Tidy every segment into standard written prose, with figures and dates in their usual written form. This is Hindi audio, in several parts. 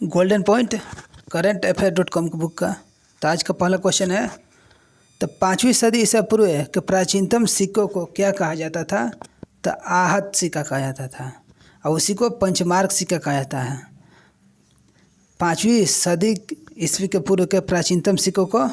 गोल्डन पॉइंट करंट अफेयर.com की बुक का। तो आज का पहला क्वेश्चन है, तो 5वीं सदी ईसा पूर्व के प्राचीनतम सिक्कों को क्या कहा जाता था? तो आहत सिक्का कहा जाता था और उसी को पंचमार्क सिक्का कहा जाता है। 5वीं सदी ईस्वी के पूर्व के प्राचीनतम सिक्कों को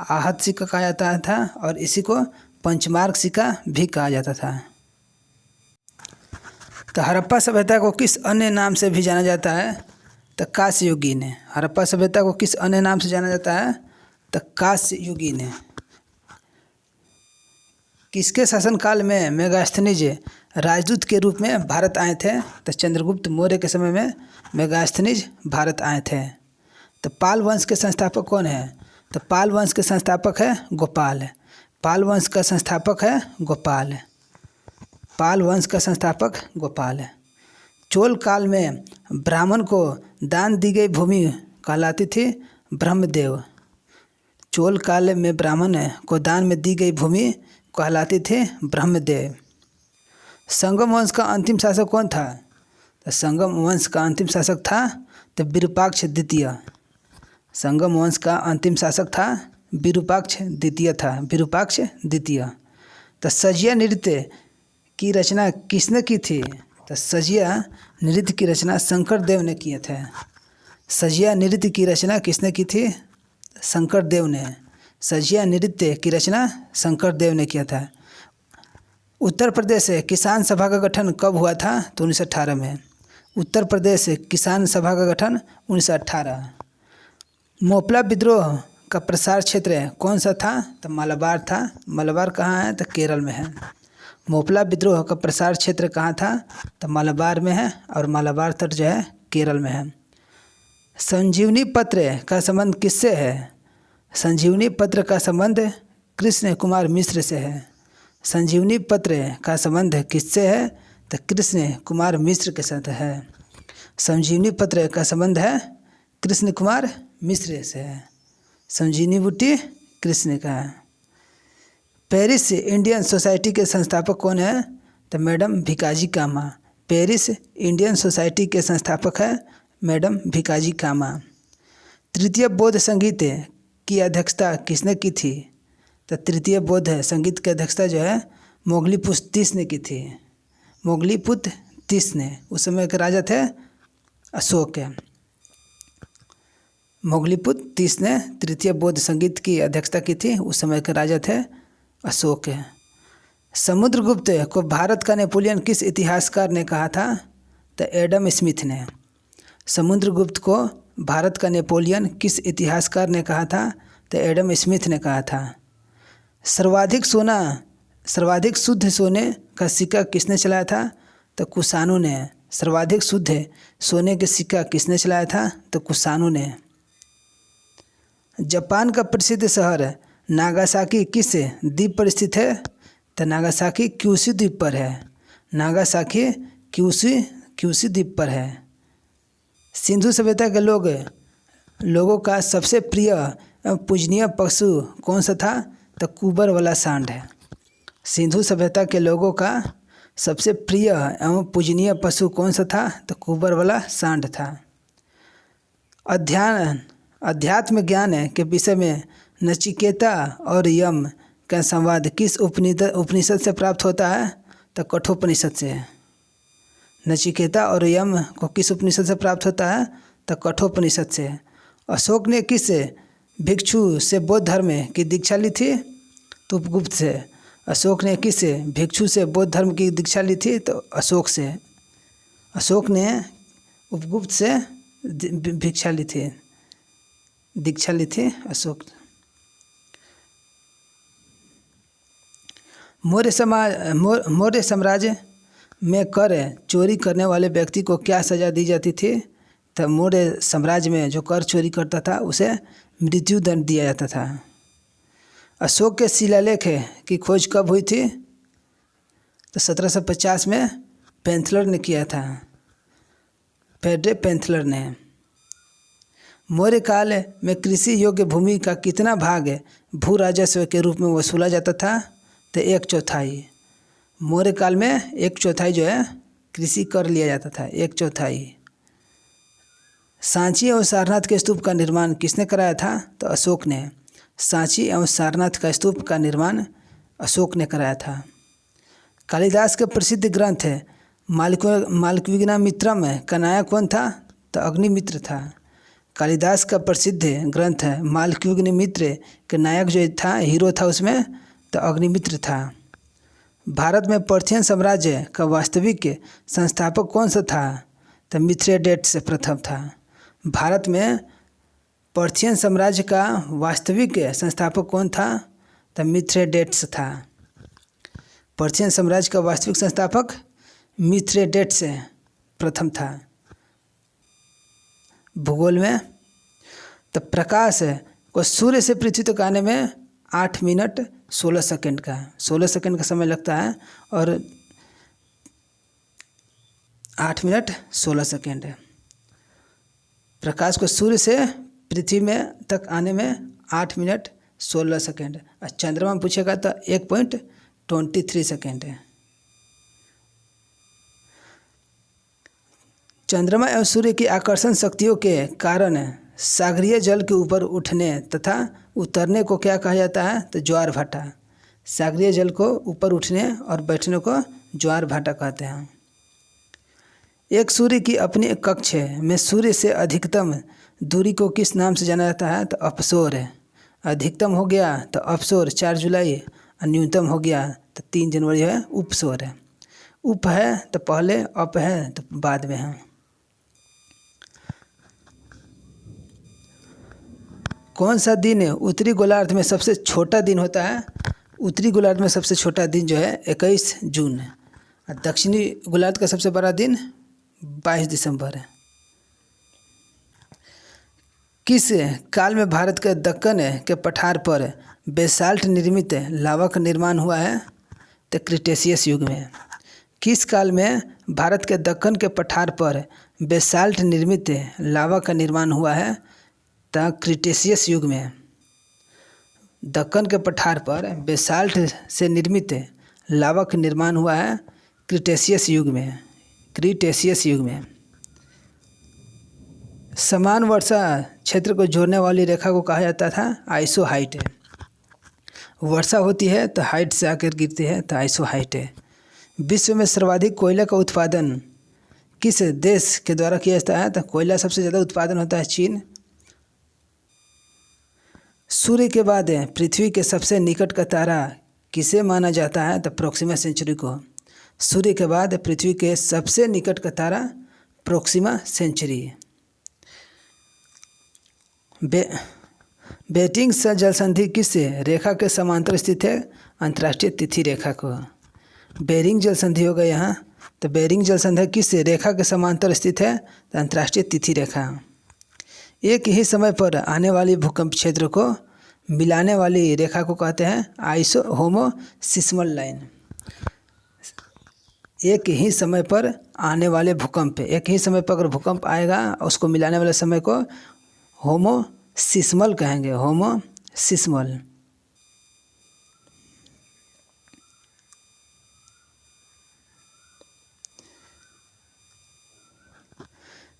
आहत सिक्का कहा जाता था और इसी को पंचमार्क सिक्का भी कहा जाता था। तो हड़प्पा सभ्यता को किस अन्य नाम से भी जाना जाता है? तो कांस्य युगीन है। हड़प्पा सभ्यता को किस अन्य नाम से जाना जाता है? तो कांस्य युगीन है। किसके शासनकाल में मेगास्थनीज राजदूत के रूप में भारत आए थे? तो चंद्रगुप्त मौर्य के समय में मेगास्थनीज भारत आए थे। तो पाल वंश के संस्थापक कौन है? तो पाल वंश के संस्थापक है गोपाल। पाल वंश का संस्थापक है गोपाल। पाल वंश का संस्थापक गोपाल है। चोल काल में ब्राह्मण को दान दी गई भूमि कहलाती थी ब्रह्मदेव। चोल काल में ब्राह्मण को दान में दी गई भूमि कहलाती थी ब्रह्मदेव। संगम वंश का अंतिम शासक कौन था? तो संगम वंश का अंतिम शासक था तो विरूपाक्ष द्वितीय। संगम वंश का अंतिम शासक था विरूपाक्ष द्वितीय था, विरूपाक्ष द्वितीय। तो सजिया नृत्य की रचना किसने की थी? तो सजिया नृत्य की रचना शंकर देव ने किए थे। सजिया नृत्य की रचना किसने की थी? शंकर देव ने। सजिया नृत्य की रचना शंकर देव ने किया था। उत्तर प्रदेश किसान सभा का गठन कब हुआ था? तो 1918 में। उत्तर प्रदेश किसान सभा का गठन 1918। मोपला विद्रोह का प्रसार क्षेत्र कौन सा था? तो मलबार था। मलबार कहाँ है? तो केरल में है। मोपला विद्रोह का प्रसार क्षेत्र कहाँ था? तो मलबार में है और मलबार तट जो है केरल में है। संजीवनी पत्र का संबंध किससे है? संजीवनी पत्र का संबंध कृष्ण कुमार मिश्र से है। संजीवनी पत्र का संबंध किससे है? तो कृष्ण कुमार मिश्र के साथ है। संजीवनी पत्र का संबंध है कृष्ण कुमार मिश्र से है। संजीवनी बूटी कृष्ण का है। पेरिस इंडियन सोसाइटी के संस्थापक कौन है? तो मैडम भिकाजी कामा। पेरिस इंडियन सोसाइटी के संस्थापक है मैडम भिकाजी कामा। तृतीय बौद्ध संगीत की अध्यक्षता किसने की थी? तो तृतीय बौद्ध संगीत की अध्यक्षता जो है मोगलीपुत तीस ने की थी। मोगलीपुत तीस ने, उस समय के राजा थे अशोक। मोगलीपुत तीस ने तृतीय बौद्ध संगीत की अध्यक्षता की थी, उस समय के राजा थे अशोक। समुद्रगुप्त को भारत का नेपोलियन किस इतिहासकार ने कहा था? तो एडम स्मिथ ने। समुद्रगुप्त को भारत का नेपोलियन किस इतिहासकार ने कहा था? तो एडम स्मिथ ने कहा था। सर्वाधिक शुद्ध सोने का सिक्का किसने चलाया था? तो कुशानु ने। सर्वाधिक शुद्ध सोने के सिक्का किसने चलाया था? तो कुशानु ने। जापान का प्रसिद्ध शहर नागासाकी किस द्वीप पर स्थित है? तो नागासाकी क्यूशू द्वीप पर है। नागासाकी क्यूशू द्वीप पर है। सिंधु सभ्यता के लोगों का सबसे प्रिय एवं पूजनीय पशु कौन सा था? तो कुबर वाला सांड है। सिंधु सभ्यता के लोगों का सबसे प्रिय एवं पूजनीय पशु कौन सा था? तो कुबर वाला सांड था। अध्यात्म ज्ञान के विषय में नचिकेता और यम का संवाद किस उपनिषद से प्राप्त होता है? तो कठोपनिषद से। नचिकेता और यम को किस उपनिषद से प्राप्त होता है? तो कठोपनिषद से। अशोक ने किस भिक्षु से बौद्ध धर्म की दीक्षा ली थी? तो उपगुप्त से। अशोक ने किस भिक्षु से बौद्ध धर्म की दीक्षा ली थी? तो अशोक से। अशोक ने उपगुप्त से दीक्षा ली थी अशोक। मौर्य साम्राज्य में कर चोरी करने वाले व्यक्ति को क्या सज़ा दी जाती थी? तो मौर्य साम्राज्य में जो कर चोरी करता था उसे मृत्यु दंड दिया जाता था। अशोक के शिलालेख की खोज कब हुई थी? तो 1750 में पेंथलर ने किया था, फेडरे पेंथलर ने। मौर्य काल में कृषि योग्य भूमि का कितना भाग भू राजस्व के रूप में वसूला जाता था? तो 1/4। मौर्य काल में 1/4 जो है कृषि कर लिया जाता था, 1/4। सांची एवं सारनाथ के स्तूप का निर्माण किसने कराया था? तो अशोक ने। सांची एवं सारनाथ का स्तूप का निर्माण अशोक ने कराया था। कालिदास के प्रसिद्ध ग्रंथ मालविकाग्निमित्रम का नायक कौन था? तो अग्निमित्र था। कालिदास का प्रसिद्ध ग्रंथ मालविकाग्निमित्र के नायक जो था, हीरो था उसमें, तो अग्निमित्र था। भारत में पर्शियन साम्राज्य का वास्तविक संस्थापक कौन सा था? तो मिथ्रेडेट्स प्रथम था। भारत में पर्शियन साम्राज्य का वास्तविक संस्थापक कौन था? तो मिथ्रेडेट्स था। पर्शियन साम्राज्य का वास्तविक संस्थापक मिथ्रेडेट्स प्रथम था। भूगोल में तो प्रकाश को सूर्य से पृथ्वी तक आने में 8 मिनट 16 सेकंड का 16 सेकंड का समय लगता है और 8 मिनट 16 सेकंड है। प्रकाश को सूर्य से पृथ्वी में तक आने में 8 मिनट 16 सेकंड। और चंद्रमा में पूछेगा तो 1.23 सेकंड है। चंद्रमा एवं सूर्य की आकर्षण शक्तियों के कारण सागरीय जल के ऊपर उठने तथा उतरने को क्या कहा जाता है? तो ज्वार भाटा। सागरीय जल को ऊपर उठने और बैठने को ज्वार भाटा कहते हैं। एक सूर्य की अपनी कक्ष में सूर्य से अधिकतम दूरी को किस नाम से जाना जाता है? तो अपसोर है। अधिकतम हो गया तो अपसोर 4 जुलाई, और न्यूनतम हो गया तो 3 जनवरी है, उपसोर है। उप है तो पहले, अप है तो बाद में है। कौन सा दिन उत्तरी गोलार्ध में सबसे छोटा दिन होता है? उत्तरी गोलार्ध में सबसे छोटा दिन जो है 21 जून है। और दक्षिणी गोलार्ध का सबसे बड़ा दिन 22 दिसंबर है। किस काल में भारत के दक्कन के पठार पर बेसाल्ट निर्मित लावा का निर्माण हुआ है? तो क्रिटेशियस युग में। किस काल में भारत के दक्कन के पठार पर बेसाल्ट निर्मित लावा का निर्माण हुआ है? तो क्रिटेशियस युग में। दक्कन के पठार पर बेसाल्ट से निर्मित लावा का निर्माण हुआ है क्रिटेशियस युग में। क्रिटेशियस युग में। समान वर्षा क्षेत्र को जोड़ने वाली रेखा को कहा जाता था आइसो हाइट है। वर्षा होती है तो हाइट से आकर गिरती है तो आइसो हाइट है। विश्व में सर्वाधिक कोयला का उत्पादन किस देश के द्वारा किया जाता है? तो कोयला सबसे ज़्यादा उत्पादन होता है चीन। सूर्य के बाद पृथ्वी के सबसे निकट का तारा किसे माना जाता है? तो प्रोक्सिमा सेंचुरी को। सूर्य के बाद पृथ्वी के सबसे निकट का तारा प्रोक्सिमा सेंचुरी। बेटिंग जल संधि किस रेखा के समांतर स्थित है? अंतर्राष्ट्रीय तिथि रेखा को। बेरिंग जल संधि होगा यहाँ। तो बेरिंग जल संधि किस रेखा के समांतर स्थित है? तो अंतर्राष्ट्रीय तिथि रेखा। एक ही समय पर आने वाली भूकंप क्षेत्र को मिलाने वाली रेखा को कहते हैं होमोसिस्मल लाइन। एक ही समय पर आने वाले भूकंप, एक ही समय पर अगर भूकंप आएगा उसको मिलाने वाले समय को होमोसिस्मल कहेंगे। होमोसिस्मल।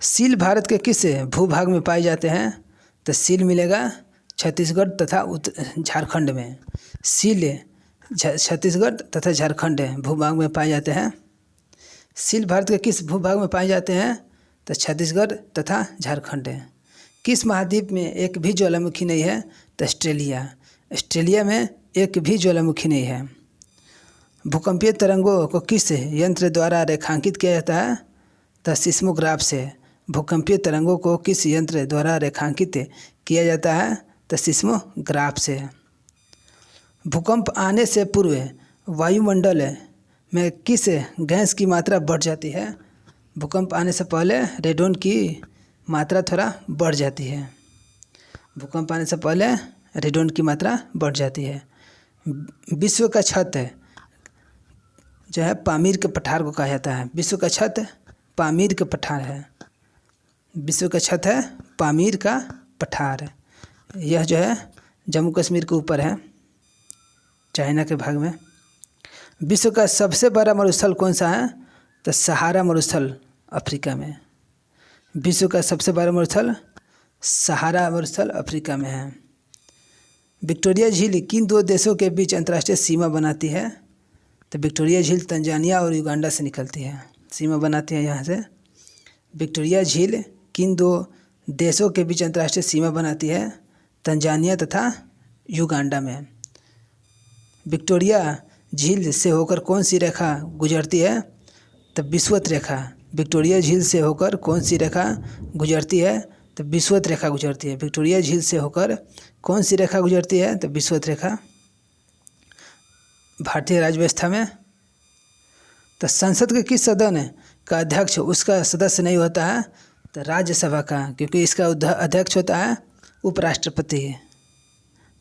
सील भारत के किस भूभाग में पाए जाते हैं? तो सील मिलेगा छत्तीसगढ़ तथा झारखंड में। सील छत्तीसगढ़ तथा झारखंड भूभाग में पाए जाते हैं। सील भारत के किस भूभाग में पाए जाते हैं? तो छत्तीसगढ़ तथा झारखंड। किस महाद्वीप में एक भी ज्वालामुखी नहीं है? तो ऑस्ट्रेलिया। ऑस्ट्रेलिया में एक भी ज्वालामुखी नहीं है। भूकंपीय तरंगों को किस यंत्र द्वारा रेखांकित किया जाता है? तो सिस्मोग्राफ से। भूकंपीय तरंगों को किस यंत्र द्वारा रेखांकित किया जाता है? तो सिस्मोग्राफ से। भूकंप आने से पूर्व वायुमंडल में किस गैस की मात्रा बढ़ जाती है? भूकंप आने से पहले रेडोन की मात्रा थोड़ा बढ़ जाती है। भूकंप आने से पहले रेडोन की मात्रा बढ़ जाती है। विश्व का छत जो है पामीर के पठार को कहा जाता है। विश्व का छत पामीर का पठार है। विश्व का छत है पामीर का पठार। यह जो है जम्मू कश्मीर के ऊपर है, चाइना के भाग में। विश्व का सबसे बड़ा मरुस्थल कौन सा है? तो सहारा मरुस्थल अफ्रीका में। विश्व का सबसे बड़ा मरुस्थल सहारा मरुस्थल अफ्रीका में है। विक्टोरिया झील किन दो देशों के बीच अंतर्राष्ट्रीय सीमा बनाती है? तो विक्टोरिया झील तंजानिया और युगांडा से निकलती है, सीमा बनाती है यहाँ से। विक्टोरिया झील किन दो देशों के बीच अंतर्राष्ट्रीय सीमा बनाती है? तंजानिया तथा युगांडा में। विक्टोरिया झील से होकर कौन सी रेखा गुजरती है? तो विषुवत रेखा। विक्टोरिया झील से होकर कौन सी रेखा गुजरती है? तो विषुवत रेखा गुजरती है। विक्टोरिया झील से होकर कौन सी रेखा गुजरती है? तो विषुवत रेखा। भारतीय राज्य व्यवस्था में तो संसद के किस सदन का अध्यक्ष उसका सदस्य नहीं होता है? तो राज्यसभा का, क्योंकि इसका अध्यक्ष होता है उपराष्ट्रपति।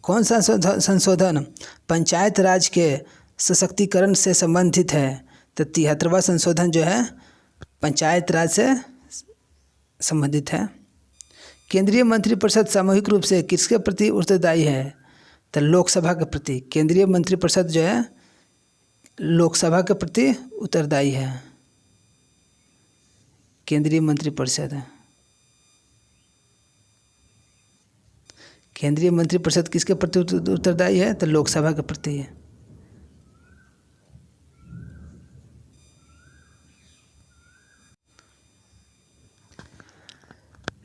कौन सा संशोधन पंचायत राज के सशक्तिकरण से संबंधित है? तो 73वां संशोधन जो है पंचायत राज से संबंधित है। केंद्रीय मंत्रिपरिषद सामूहिक रूप से किसके प्रति उत्तरदायी है? तो लोकसभा के प्रति। केंद्रीय मंत्रिपरिषद जो है लोकसभा के प्रति उत्तरदायी है। केंद्रीय मंत्रिपरिषद किसके प्रति उत्तरदायी है? तो लोकसभा के प्रति है।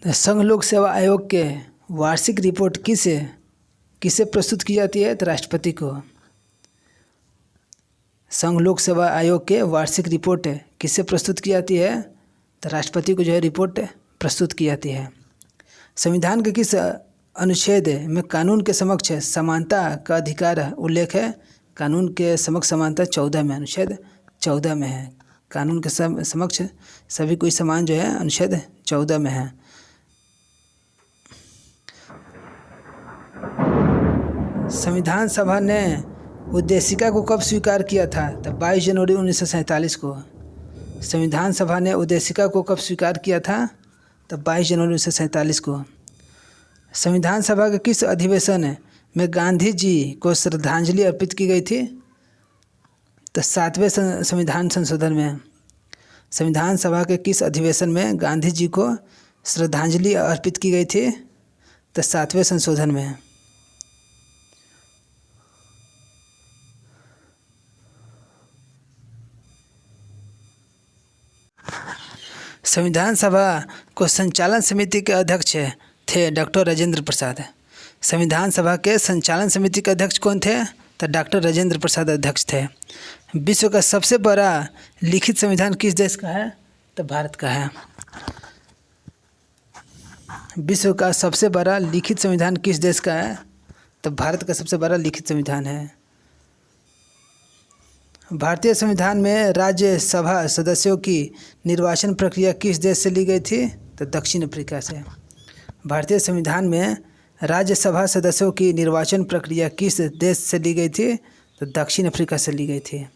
संघ लोक सेवा आयोग के वार्षिक रिपोर्ट किसे प्रस्तुत की जाती है? तो राष्ट्रपति को। संघ लोक सेवा आयोग के वार्षिक रिपोर्ट किसे प्रस्तुत की जाती है? तो राष्ट्रपति को जो है रिपोर्ट प्रस्तुत की जाती है। संविधान के किस अनुच्छेद में कानून के समक्ष समानता का अधिकार उल्लेख है? कानून के समक्ष समानता 14 में, अनुच्छेद 14 में है। कानून के समक्ष सभी कोई समान जो है अनुच्छेद 14 में है। संविधान सभा ने उद्देशिका को कब स्वीकार किया था? तो 22 जनवरी 1947 को। संविधान सभा ने उद्देशिका को कब स्वीकार किया था? तो 22 जनवरी 1947 को। संविधान सभा के किस अधिवेशन में गांधी जी को श्रद्धांजलि अर्पित की गई थी? तो 7वें संविधान संशोधन में। संविधान सभा के किस अधिवेशन में गांधी जी को श्रद्धांजलि अर्पित की गई थी? तो 7वें संशोधन में। संविधान सभा को संचालन समिति के अध्यक्ष थे डॉक्टर राजेंद्र प्रसाद। संविधान सभा के संचालन समिति के अध्यक्ष कौन थे? तो डॉक्टर राजेंद्र प्रसाद अध्यक्ष थे। विश्व का सबसे बड़ा लिखित संविधान किस देश का है? तो भारत का है। विश्व का सबसे बड़ा लिखित संविधान किस देश का है? तो भारत का सबसे बड़ा लिखित संविधान है। भारतीय संविधान में राज्यसभा सदस्यों की निर्वाचन प्रक्रिया किस देश से ली गई थी? तो दक्षिण अफ्रीका से। भारतीय संविधान में राज्यसभा सदस्यों की निर्वाचन प्रक्रिया किस देश से ली गई थी? तो दक्षिण अफ्रीका से ली गई थी।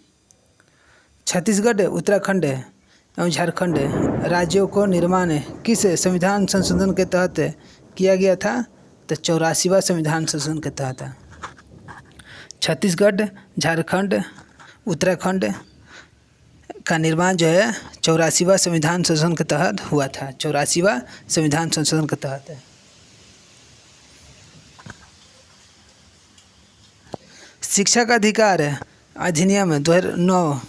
छत्तीसगढ़, उत्तराखंड एवं झारखंड राज्यों को निर्माण किस संविधान संशोधन के तहत किया गया था? तो 84वां संविधान संशोधन के तहत। छत्तीसगढ़, झारखंड, उत्तराखंड का निर्माण जो है 84वां संविधान संशोधन के तहत हुआ था। 84वां संविधान संशोधन के तहत। शिक्षा का अधिकार अधिनियम 2009